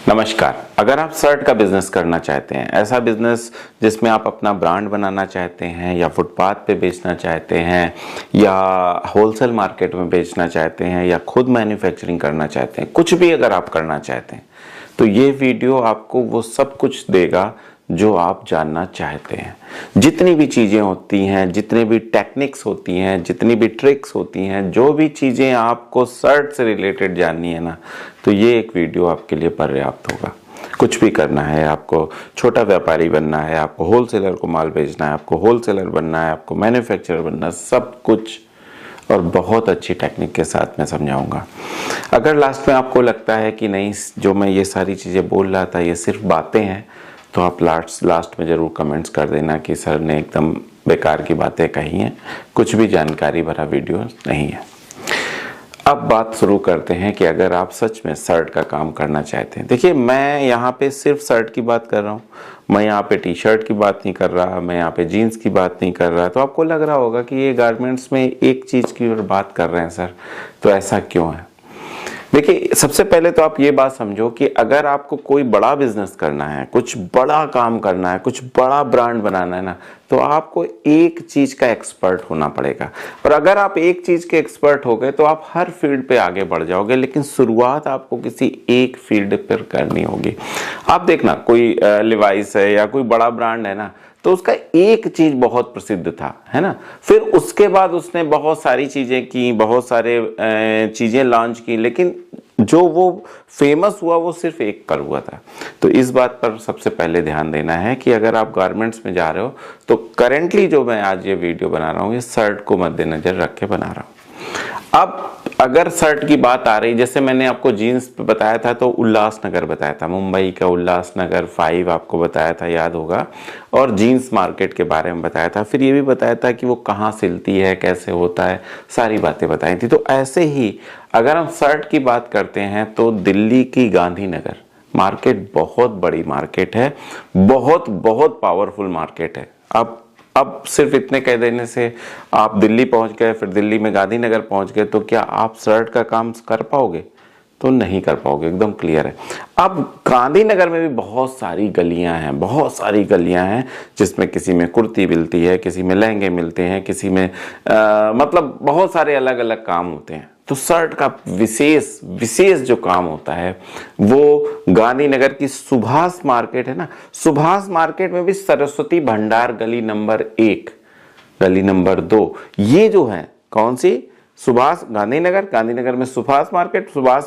नमस्कार। अगर आप शर्ट का बिजनेस करना चाहते हैं, ऐसा बिजनेस जिसमें आप अपना ब्रांड बनाना चाहते हैं या फुटपाथ पे बेचना चाहते हैं या होलसेल मार्केट में बेचना चाहते हैं या खुद मैन्युफैक्चरिंग करना चाहते हैं, कुछ भी अगर आप करना चाहते हैं तो ये वीडियो आपको वो सब कुछ देगा जो आप जानना चाहते हैं। जितनी भी चीज़ें होती हैं, जितने भी टेक्निक्स होती हैं, जितनी भी ट्रिक्स होती हैं, जो भी चीज़ें आपको शर्ट से रिलेटेड जाननी है ना, तो ये एक वीडियो आपके लिए पर्याप्त होगा। कुछ भी करना है, आपको छोटा व्यापारी बनना है, आपको होलसेलर को माल बेचना है, आपको होलसेलर बनना है, आपको मैन्युफैक्चरर बनना है, सब कुछ और बहुत अच्छी टेक्निक के साथ मैं समझाऊंगा। अगर लास्ट में आपको लगता है कि नहीं, जो मैं ये सारी चीज़ें बोल रहा था ये सिर्फ बातें हैं, तो आप लास्ट में ज़रूर कमेंट्स कर देना कि सर ने एकदम बेकार की बातें कही हैं, कुछ भी जानकारी भरा वीडियो नहीं है। अब बात शुरू करते हैं कि अगर आप सच में शर्ट का काम करना चाहते हैं। देखिए, मैं यहाँ पे सिर्फ शर्ट की बात कर रहा हूँ, मैं यहाँ पे टी शर्ट की बात नहीं कर रहा, मैं यहाँ पे जीन्स की बात नहीं कर रहा। तो आपको लग रहा होगा कि ये गारमेंट्स में एक चीज़ की और बात कर रहे हैं सर, तो ऐसा क्यों है? देखिए, सबसे पहले तो आप ये बात समझो कि अगर आपको कोई बड़ा बिजनेस करना है, कुछ बड़ा काम करना है, कुछ बड़ा ब्रांड बनाना है ना, तो आपको एक चीज का एक्सपर्ट होना पड़ेगा। और अगर आप एक चीज के एक्सपर्ट हो गए तो आप हर फील्ड पे आगे बढ़ जाओगे, लेकिन शुरुआत आपको किसी एक फील्ड पर करनी होगी। आप देखना, कोई लिवाइस है या कोई बड़ा ब्रांड है ना, तो उसका एक चीज बहुत प्रसिद्ध था, है ना। फिर उसके बाद उसने बहुत सारी चीजें की, बहुत सारे चीजें लॉन्च की, लेकिन जो वो फेमस हुआ वो सिर्फ एक पर हुआ था। तो इस बात पर सबसे पहले ध्यान देना है कि अगर आप गारमेंट्स में जा रहे हो तो करेंटली जो मैं आज ये वीडियो बना रहा हूँ, ये शर्ट को मद्देनजर रख के बना रहा हूँ। अब अगर शर्ट की बात आ रही, जैसे मैंने आपको जीन्स पे बताया था तो उल्लासनगर बताया था, मुंबई का उल्लासनगर 5 आपको बताया था, याद होगा। और जीन्स मार्केट के बारे में बताया था, फिर ये भी बताया था कि वो कहाँ सिलती है, कैसे होता है, सारी बातें बताई थी। तो ऐसे ही अगर हम शर्ट की बात करते हैं तो दिल्ली की गांधीनगर मार्केट बहुत बड़ी मार्केट है, बहुत बहुत पावरफुल मार्केट है। अब सिर्फ इतने कह देने से आप दिल्ली पहुंच गए, फिर दिल्ली में गांधीनगर पहुंच गए, तो क्या आप शर्ट का काम कर पाओगे? तो नहीं कर पाओगे, एकदम क्लियर है। अब गांधीनगर में भी बहुत सारी गलियां हैं, बहुत सारी गलियां हैं जिसमें किसी में कुर्ती मिलती है, किसी में लहंगे मिलते हैं, किसी में मतलब बहुत सारे अलग अलग काम होते हैं। तो शर्ट का विशेष जो काम होता है वो गांधीनगर की सुभाष मार्केट है ना, सुभाष मार्केट में भी सरस्वती भंडार गली नंबर 1, गली नंबर 2, ये जो है कौन सी, सुभाष गांधीनगर में सुभाष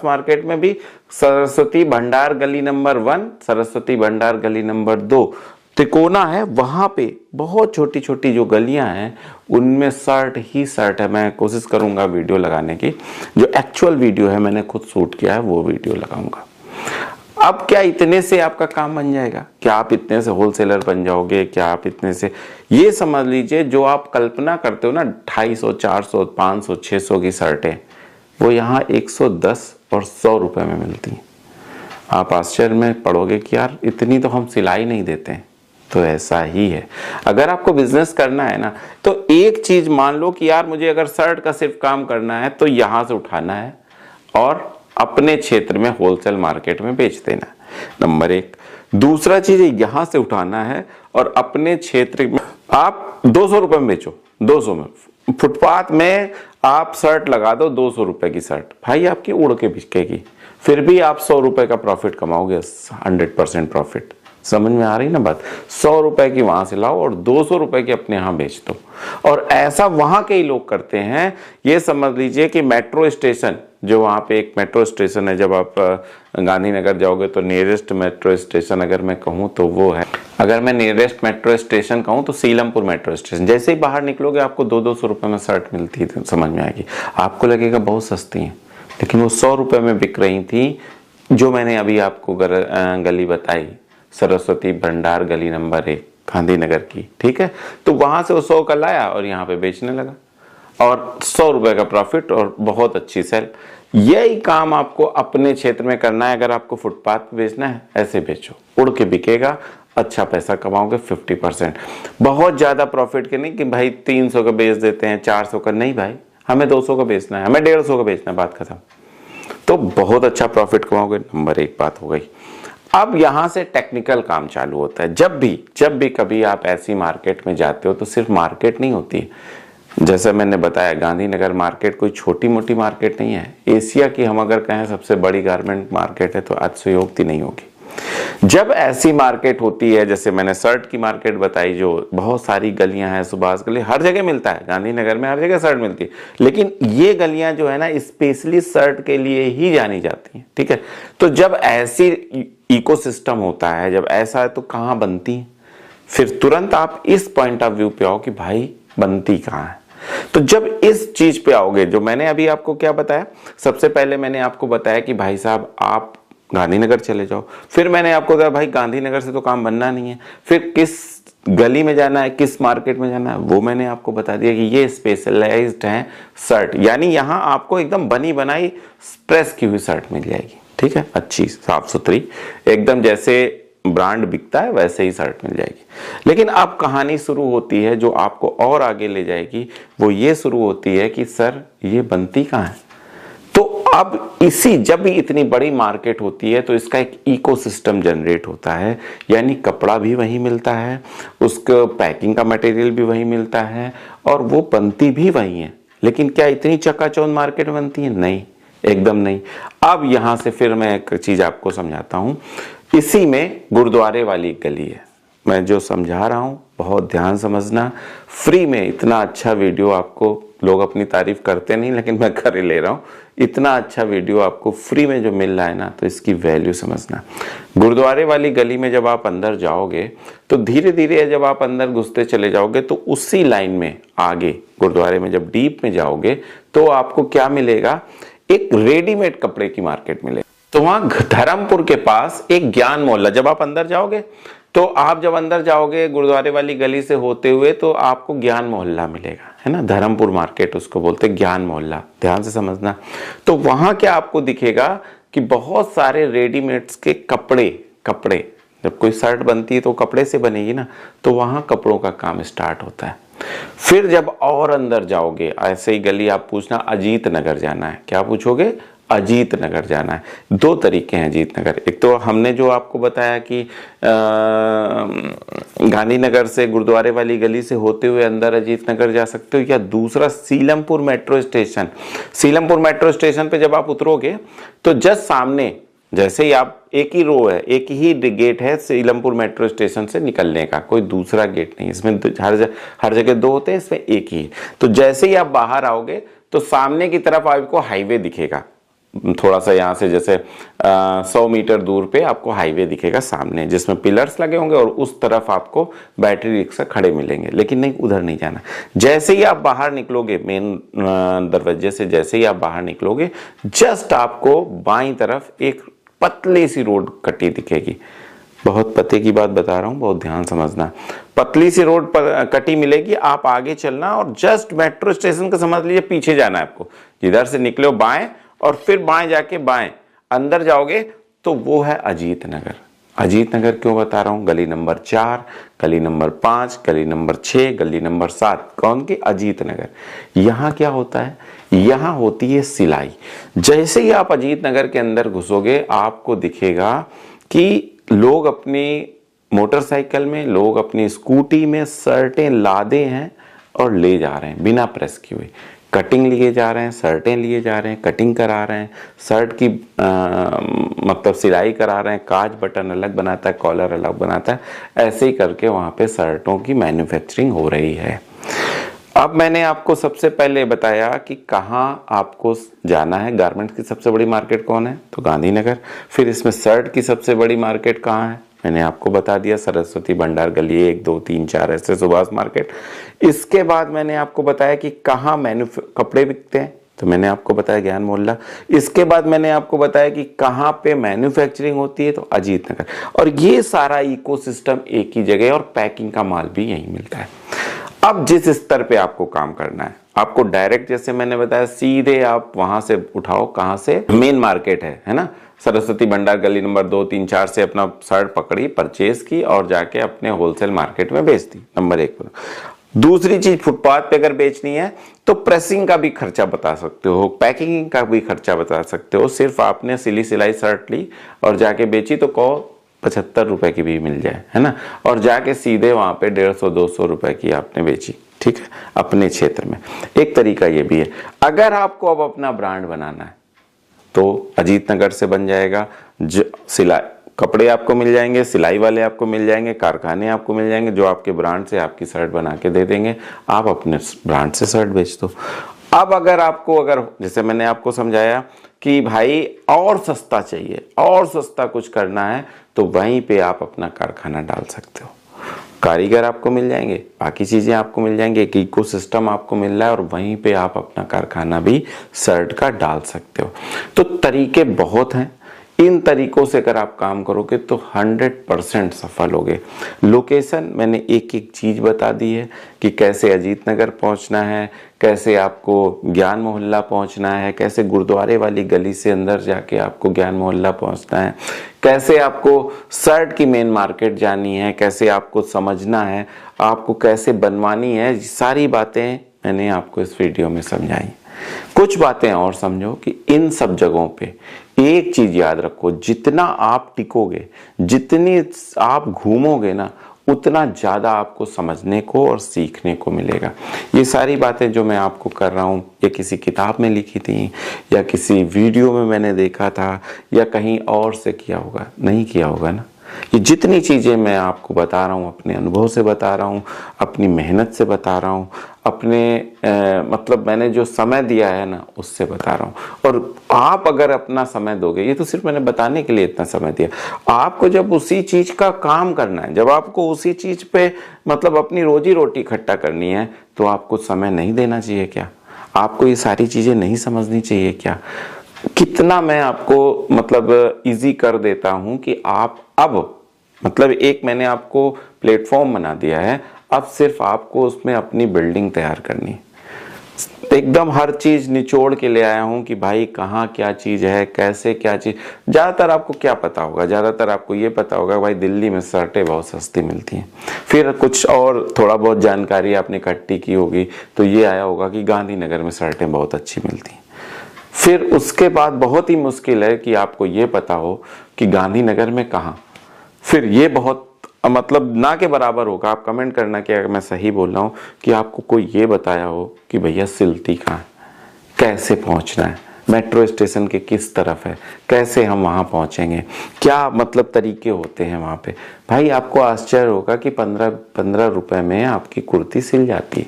मार्केट में भी सरस्वती भंडार गली नंबर 1, सरस्वती भंडार गली नंबर 2 तिकोना है। वहां पे बहुत छोटी छोटी जो गलियां हैं उनमें शर्ट ही शर्ट है। मैं कोशिश करूंगा वीडियो लगाने की, जो एक्चुअल वीडियो है मैंने खुद शूट किया है वो वीडियो लगाऊंगा। अब क्या इतने से आपका काम बन जाएगा? क्या आप इतने से होलसेलर बन जाओगे? क्या आप इतने से, ये समझ लीजिए जो आप कल्पना करते हो ना 250, 400, 500, 600 की शर्टें, वो यहाँ 110 और 100 रुपए में मिलती हैं। आप आश्चर्य में पड़ोगे कि यार इतनी तो हम सिलाई नहीं देते हैं। तो ऐसा ही है, अगर आपको बिजनेस करना है ना, तो एक चीज मान लो कि यार मुझे अगर शर्ट का सिर्फ काम करना है तो यहां से उठाना है और अपने क्षेत्र में होलसेल मार्केट में बेच देना है, नंबर 1। दूसरा चीज यहां से उठाना है और अपने क्षेत्र में आप 200 रुपए में बेचो, 200 में फुटपाथ में आप शर्ट लगा दो, 200 रुपए की शर्ट भाई आपकी उड़ के बिकेगी, फिर भी आप 100 रुपए का प्रॉफिट कमाओगे, 100% प्रॉफिट। समझ में आ रही ना बात? 100 रुपए की वहां से लाओ और 200 रुपए की अपने यहां बेच दो। और ऐसा वहां के ही लोग करते हैं। ये समझ लीजिए कि मेट्रो स्टेशन, जो वहां पे एक मेट्रो स्टेशन है, जब आप गांधीनगर जाओगे तो नियरेस्ट मेट्रो स्टेशन अगर मैं कहूँ तो वो है, अगर मैं नियरेस्ट मेट्रो स्टेशन कहूँ तो सीलमपुर मेट्रो स्टेशन। जैसे ही बाहर निकलोगे आपको 200 रुपए में शर्ट मिलती है, तो समझ में आएगी। आपको लगेगा बहुत सस्ती है, लेकिन वो 100 रुपए में बिक रही थी। जो मैंने अभी आपको गली बताई, सरस्वती भंडार गली नंबर 1 गांधीनगर की, ठीक है। तो वहां से वो 100 का लाया और यहाँ पे बेचने लगा और 100 रुपए का प्रॉफिट और बहुत अच्छी सेल। यही काम आपको अपने क्षेत्र में करना है। अगर आपको फुटपाथ पे बेचना है, ऐसे बेचो, उड़ के बिकेगा, अच्छा पैसा कमाओगे 50%। बहुत ज्यादा प्रॉफिट के नहीं कि भाई 300 का बेच देते हैं, 400 का नहीं भाई, हमें 200 का बेचना है, हमें 150 का बेचना है, बात खत्म। तो बहुत अच्छा प्रॉफिट कमाओगे। नंबर 1 बात हो गई। अब यहां से टेक्निकल काम चालू होता है। जब भी कभी आप ऐसी मार्केट में जाते हो तो सिर्फ मार्केट नहीं होती, जैसे मैंने बताया गांधीनगर मार्केट कोई छोटी मोटी मार्केट नहीं है। एशिया की हम अगर कहें सबसे बड़ी गारमेंट मार्केट है तो अतिशयोक्ति नहीं होगी। जब ऐसी मार्केट होती है, जैसे मैंने शर्ट की मार्केट बताई, जो बहुत सारी गलियां हैं, सुभाष गली, हर जगह मिलता है, गांधीनगर में हर जगह शर्ट मिलती है, लेकिन ये गलियां जो है ना स्पेशली शर्ट के लिए ही जानी जाती हैं, ठीक है। तो जब ऐसी इकोसिस्टम होता है, जब ऐसा है तो कहां बनती है, फिर तुरंत आप इस पॉइंट ऑफ व्यू पे आओ कि भाई बनती कहां है। तो जब इस चीज पे आओगे, जो मैंने अभी आपको क्या बताया, सबसे पहले मैंने आपको बताया कि भाई साहब आप गांधीनगर चले जाओ, फिर मैंने आपको बताया भाई गांधीनगर से तो काम बनना नहीं है, फिर किस गली में जाना है, किस मार्केट में जाना है, वो मैंने आपको बता दिया कि ये स्पेशलाइज्ड है शर्ट, यानी यहां आपको एकदम बनी बनाई प्रेस की हुई शर्ट मिल जाएगी, ठीक है, अच्छी साफ सुथरी, एकदम जैसे ब्रांड बिकता है वैसे ही शर्ट मिल जाएगी। लेकिन अब कहानी शुरू होती है जो आपको और आगे ले जाएगी, वो ये शुरू होती है कि सर ये बनती कहाँ है। तो अब जब भी इतनी बड़ी मार्केट होती है तो इसका एक इकोसिस्टम जनरेट होता है, यानी कपड़ा भी वहीं मिलता है, उसका पैकिंग का मटेरियल भी वहीं मिलता है और वो बनती भी वहीं है। लेकिन क्या इतनी चकाचौंध मार्केट में बनती है? नहीं, एकदम नहीं। अब यहां से फिर मैं एक चीज आपको समझाता हूं। इसी में गुरुद्वारे वाली गली है, मैं जो समझा रहा हूं बहुत ध्यान समझना। फ्री में इतना अच्छा वीडियो आपको, लोग अपनी तारीफ करते नहीं लेकिन मैं कर ही ले रहा हूं, इतना अच्छा वीडियो आपको फ्री में जो मिल रहा है ना, तो इसकी वैल्यू समझना। गुरुद्वारे वाली गली में जब आप अंदर जाओगे तो धीरे धीरे जब आप अंदर घुसते चले जाओगे तो उसी लाइन में आगे गुरुद्वारे में जब डीप में जाओगे तो आपको क्या मिलेगा, एक रेडीमेड कपड़े की मार्केट मिलेगी। तो वहां धर्मपुर के पास एक ज्ञान मोहल्ला, जब आप अंदर जाओगे तो आप जब अंदर जाओगे गुरुद्वारे वाली गली से होते हुए तो आपको ज्ञान मोहल्ला मिलेगा, है ना, धर्मपुर मार्केट उसको बोलते हैं, ज्ञान मोहल्ला, ध्यान से समझना। तो वहां क्या आपको दिखेगा कि बहुत सारे रेडीमेड्स के कपड़े, जब कोई शर्ट बनती है तो कपड़े से बनेगी ना, तो वहां कपड़ों का काम स्टार्ट होता है। फिर जब और अंदर जाओगे, ऐसे ही गली आप पूछना अजीत नगर जाना है, क्या पूछोगे, अजीत नगर जाना है। दो तरीके हैं अजीत नगर, एक तो हमने जो आपको बताया कि गांधीनगर से गुरुद्वारे वाली गली से होते हुए अंदर अजीत नगर जा सकते हो, या दूसरा Seelampur metro station. Seelampur metro station पे जब आप उतरोगे तो जस्ट सामने, जैसे ही आप, एक ही रो है, एक ही गेट है सीलमपुर मेट्रो स्टेशन से निकलने का, कोई दूसरा गेट नहीं, इसमें हर जगह दो होते हैं, इसमें एक ही है। तो जैसे ही आप बाहर आओगे तो सामने की तरफ आपको हाईवे दिखेगा, थोड़ा सा यहाँ से जैसे 100 मीटर दूर पे आपको हाईवे दिखेगा सामने, जिसमें पिलर्स लगे होंगे और उस तरफ आपको बैटरी रिक्शा खड़े मिलेंगे, लेकिन नहीं, उधर नहीं जाना। जैसे ही आप बाहर निकलोगे मेन दरवाजे से, जैसे ही आप बाहर निकलोगे जस्ट आपको बाईं तरफ एक पतली सी रोड कटी दिखेगी। बहुत पते की बात बता रहा हूं, बहुत ध्यान समझना। पतली सी रोड पर कटी मिलेगी, आप आगे चलना और जस्ट मेट्रो स्टेशन का समझ लीजिए पीछे जाना है आपको। जिधर से निकले हो बाएं और फिर बाएं जाके बाएं अंदर जाओगे तो वो है अजीत नगर। अजीत नगर क्यों बता रहा हूं, गली नंबर 4, गली नंबर 5, गली नंबर 6, गली नंबर 7, कौन की, अजीत नगर। यहां क्या होता है, यहां होती है सिलाई। जैसे ही आप अजीत नगर के अंदर घुसोगे आपको दिखेगा कि लोग अपनी मोटरसाइकिल में, लोग अपनी स्कूटी में शर्टें लादे हैं और ले जा रहे हैं बिना प्रेस किए हुए, कटिंग लिए जा रहे हैं, शर्टें लिए जा रहे हैं, कटिंग करा रहे हैं, शर्ट की मतलब सिलाई करा रहे हैं, काज बटन अलग बनाता है, कॉलर अलग बनाता है, ऐसे ही करके वहां पे शर्टों की मैन्युफैक्चरिंग हो रही है। अब मैंने आपको सबसे पहले बताया कि कहाँ आपको जाना है। गारमेंट्स की सबसे बड़ी मार्केट कौन है, तो गांधीनगर। फिर इसमें शर्ट की सबसे बड़ी मार्केट कहाँ है, मैंने आपको बता दिया, सरस्वती भंडार गली 1 2 3 4 ऐसे सुभाष मार्केट। इसके बाद मैंने आपको बताया कि कहाँ कपड़े बिकते हैं, तो मैंने आपको बताया ज्ञान मोहल्ला। इसके बाद मैंने आपको बताया कि कहाँ पे मैन्युफैक्चरिंग होती है, तो अजीत नगर। और ये सारा इकोसिस्टम एक ही जगह, और पैकिंग का माल भी यहीं मिलता है। अब जिस स्तर पे आपको काम करना है, आपको डायरेक्ट, जैसे मैंने बताया, सीधे आप वहां से उठाओ, कहां से, मेन मार्केट है ना, सरस्वती भंडार गली नंबर 2 3 4 से अपना शर्ट पकड़ी, परचेज की और जाके अपने होलसेल मार्केट में बेच दी, नंबर 1 पर। दूसरी चीज, फुटपाथ पे अगर बेचनी है तो प्रेसिंग का भी खर्चा बता सकते हो, पैकिंग का भी खर्चा बता सकते हो। सिर्फ आपने सिली सिलाई शर्ट ली और जाके बेची तो कहो 75 रुपए की भी मिल जाए, है ना, और जाके सीधे वहां पे 150-200 रुपए की आपने बेची, ठीक है, अपने क्षेत्र में। एक तरीका ये भी है। अगर आपको अब अपना ब्रांड बनाना है तो अजीत नगर से बन जाएगा, सिलाई कपड़े आपको मिल जाएंगे, सिलाई वाले आपको मिल जाएंगे, कारखाने आपको मिल जाएंगे जो आपके ब्रांड से आपकी शर्ट बना के दे देंगे, आप अपने ब्रांड से शर्ट बेच दो। अब अगर जैसे मैंने आपको समझाया कि भाई और सस्ता चाहिए, और सस्ता कुछ करना है, तो वहीं पे आप अपना कारखाना डाल सकते हो। कारीगर आपको मिल जाएंगे, बाकी चीजें आपको मिल जाएंगे, एक इकोसिस्टम आपको मिल रहा है, और वहीं पे आप अपना कारखाना भी शर्ट का डाल सकते हो। तो तरीके बहुत हैं, इन तरीकों से अगर आप काम करोगे तो 100% सफल होगे। लोकेशन मैंने एक एक चीज बता दी है कि कैसे अजीत नगर पहुंचना है, कैसे आपको ज्ञान मोहल्ला पहुंचना है, कैसे गुरुद्वारे वाली गली से अंदर जाके आपको ज्ञान मोहल्ला पहुंचना है, कैसे आपको शर्ट की मेन मार्केट जानी है, कैसे आपको समझना है, आपको कैसे बनवानी है, सारी बातें मैंने आपको इस वीडियो में समझाई। कुछ बातें और समझो कि इन सब जगहों पे एक चीज याद रखो, जितना आप टिकोगे, जितनी आप घूमोगे ना, उतना ज्यादा आपको समझने को और सीखने को मिलेगा। ये सारी बातें जो मैं आपको कर रहा हूँ, ये किसी किताब में लिखी थी या किसी वीडियो में मैंने देखा था या कहीं और से किया होगा? नहीं किया होगा ना। ये जितनी चीजें मैं आपको बता रहा हूँ, अपने अनुभव से बता रहा हूँ, अपनी मेहनत से बता रहा हूँ, अपने मतलब मैंने जो समय दिया है ना, उससे बता रहा हूँ। और आप अगर अपना समय दोगे, ये तो सिर्फ मैंने बताने के लिए इतना समय दिया, आपको जब उसी चीज का काम करना है, जब आपको उसी चीज पे मतलब अपनी रोजी रोटी इकट्ठा करनी है, तो आपको समय नहीं देना चाहिए क्या? आपको ये सारी चीजें नहीं समझनी चाहिए क्या? कितना मैं आपको मतलब इजी कर देता हूं कि आप अब मतलब एक मैंने आपको प्लेटफॉर्म बना दिया है, अब सिर्फ आपको उसमें अपनी बिल्डिंग तैयार करनी है। एकदम हर चीज निचोड़ के ले आया हूं कि भाई कहाँ क्या चीज है, कैसे क्या चीज। ज्यादातर आपको क्या पता होगा? ज्यादातर आपको ये पता होगा भाई दिल्ली में शर्टें बहुत सस्ती मिलती हैं। फिर कुछ और थोड़ा बहुत जानकारी आपने इकट्ठी की होगी तो ये आया होगा कि गांधीनगर में शर्टें बहुत अच्छी मिलती हैं। फिर उसके बाद बहुत ही मुश्किल है कि आपको ये पता हो कि गांधीनगर में कहाँ। फिर ये बहुत मतलब ना के बराबर होगा। आप कमेंट करना कि अगर मैं सही बोल रहा हूँ कि आपको कोई ये बताया हो कि भैया सिलती कहाँ है, कैसे पहुँचना है, मेट्रो स्टेशन के किस तरफ है, कैसे हम वहाँ पहुँचेंगे, क्या मतलब तरीके होते हैं वहाँ पे। भाई आपको आश्चर्य होगा कि 15 रुपए में आपकी कुर्ती सिल जाती है।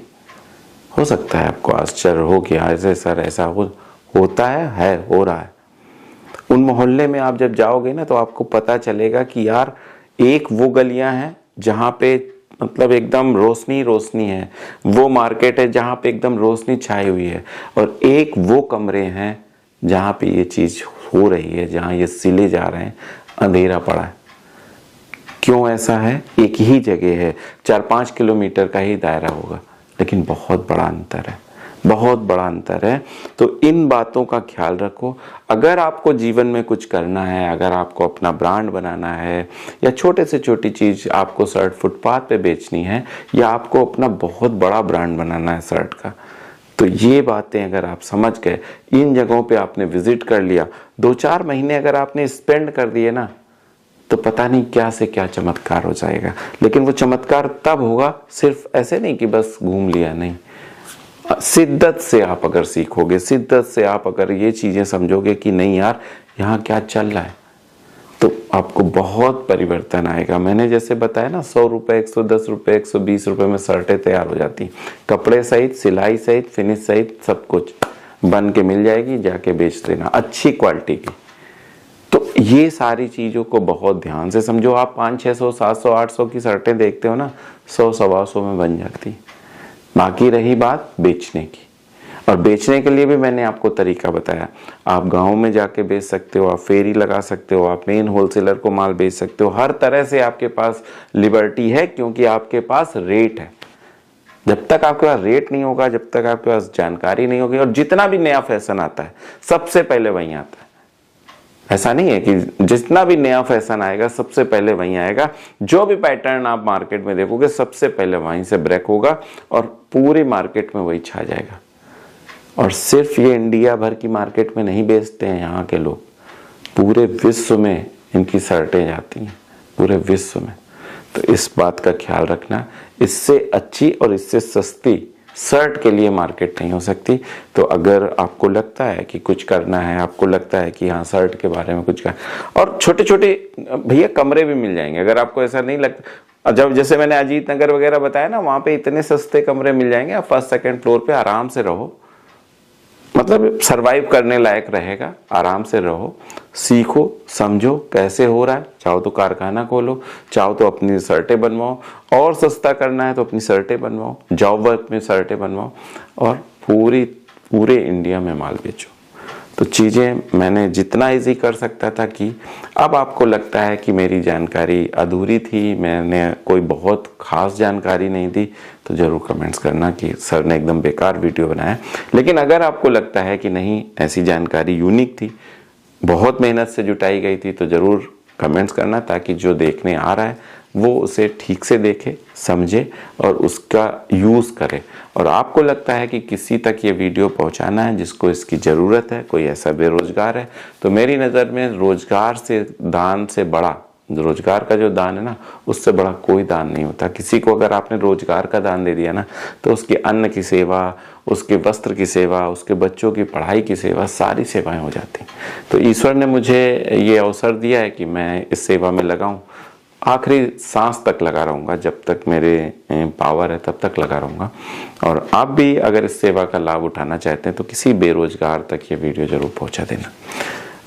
हो सकता है आपको आश्चर्य हो कि ऐसे सर ऐसा होता है, हो रहा है। उन मोहल्ले में आप जब जाओगे ना तो आपको पता चलेगा कि यार एक वो गलियां हैं जहां पे मतलब एकदम रोशनी रोशनी है, वो मार्केट है जहां पे एकदम रोशनी छाई हुई है, और एक वो कमरे हैं जहां पे ये चीज हो रही है, जहां ये सिले जा रहे हैं, अंधेरा पड़ा है। क्यों ऐसा है? एक ही जगह है, 4-5 किलोमीटर का ही दायरा होगा, लेकिन बहुत बड़ा अंतर है, बहुत बड़ा अंतर है। तो इन बातों का ख्याल रखो। अगर आपको जीवन में कुछ करना है, अगर आपको अपना ब्रांड बनाना है, या छोटे से छोटी चीज आपको शर्ट फुटपाथ पे बेचनी है, या आपको अपना बहुत बड़ा ब्रांड बनाना है शर्ट का, तो ये बातें अगर आप समझ गए, इन जगहों पे आपने विजिट कर लिया, 2-4 महीने अगर आपने स्पेंड कर दिए ना, तो पता नहीं क्या से क्या चमत्कार हो जाएगा। लेकिन वो चमत्कार तब होगा, सिर्फ ऐसे नहीं कि बस घूम लिया, नहीं, शिद्दत से आप अगर सीखोगे, शिद्दत से आप अगर ये चीजें समझोगे कि नहीं यार यहाँ क्या चल रहा है, तो आपको बहुत परिवर्तन आएगा। मैंने जैसे बताया ना, 100 रुपए, 110 रुपए, 120 रुपए में शर्टें तैयार हो जाती, कपड़े सहित, सिलाई सहित, फिनिश सहित सब कुछ बन के मिल जाएगी, जाके बेच देना अच्छी क्वालिटी की। तो ये सारी चीजों को बहुत ध्यान से समझो। आप 500, 600, 700, 800 की शर्टें देखते हो ना, 100, 125 में बन जाती। बाकी रही बात बेचने की, और बेचने के लिए भी मैंने आपको तरीका बताया। आप गांव में जाके बेच सकते हो, आप फेरी लगा सकते हो, आप मेन होलसेलर को माल बेच सकते हो। हर तरह से आपके पास लिबर्टी है, क्योंकि आपके पास रेट है। जब तक आपके पास रेट नहीं होगा, जब तक आपके पास जानकारी नहीं होगी, और जितना भी नया फैशन आता है सबसे पहले वहीं आता है। ऐसा नहीं है कि जितना भी नया फैशन आएगा सबसे पहले वहीं आएगा। जो भी पैटर्न आप मार्केट में देखोगे सबसे पहले वहीं से ब्रेक होगा और पूरी मार्केट में वही छा जाएगा। और सिर्फ ये इंडिया भर की मार्केट में नहीं बेचते हैं यहाँ के लोग, पूरे विश्व में इनकी शर्टें जाती हैं, पूरे विश्व में। तो इस बात का ख्याल रखना, इससे अच्छी और इससे सस्ती शर्ट के लिए मार्केट नहीं हो सकती। तो अगर आपको लगता है कि कुछ करना है, आपको लगता है कि हाँ शर्ट के बारे में कुछ करना, और छोटे छोटे भैया कमरे भी मिल जाएंगे। अगर आपको ऐसा नहीं लगता, जब जैसे मैंने अजीत नगर वगैरह बताया ना, वहाँ पे इतने सस्ते कमरे मिल जाएंगे, आप फर्स्ट सेकंड फ्लोर पे आराम से रहो, मतलब सरवाइव करने लायक रहेगा। आराम से रहो, सीखो, समझो कैसे हो रहा है। चाहो तो कारखाना खोलो, चाहो तो अपनी शर्टें बनवाओ, और सस्ता करना है तो अपनी शर्टें बनवाओ, जॉब वर्क में शर्टें बनवाओ, और पूरे इंडिया में माल बेचो। तो चीज़ें मैंने जितना इजी कर सकता था कि अब आपको लगता है कि मेरी जानकारी अधूरी थी, मैंने कोई बहुत खास जानकारी नहीं दी, तो ज़रूर कमेंट्स करना कि सर ने एकदम बेकार वीडियो बनाया। लेकिन अगर आपको लगता है कि नहीं ऐसी जानकारी यूनिक थी, बहुत मेहनत से जुटाई गई थी, तो ज़रूर कमेंट्स करना, ताकि जो देखने आ रहा है वो उसे ठीक से देखे, समझे और उसका यूज़ करे। और आपको लगता है कि किसी तक ये वीडियो पहुंचाना है जिसको इसकी ज़रूरत है, कोई ऐसा बेरोजगार है, तो मेरी नज़र में रोजगार से दान से बड़ा, रोजगार का जो दान है ना, उससे बड़ा कोई दान नहीं होता। किसी को अगर आपने रोजगार का दान दे दिया ना, तो उसके अन्न की सेवा, उसके वस्त्र की सेवा, उसके बच्चों की पढ़ाई की सेवा, सारी सेवाएं हो जाती। तो ईश्वर ने मुझे ये अवसर दिया है कि मैं इस सेवा में लगाऊं, आखिरी सांस तक लगा रहूँगा, जब तक मेरे पावर है तब तक लगा रहूँगा। और आप भी अगर इस सेवा का लाभ उठाना चाहते हैं तो किसी बेरोजगार तक ये वीडियो जरूर पहुँचा देना।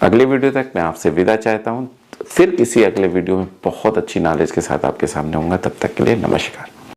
अगले वीडियो तक मैं आपसे विदा चाहता हूँ, फिर किसी अगले वीडियो में बहुत अच्छी नॉलेज के साथ आपके सामने होऊंगा। तब तक के लिए नमस्कार।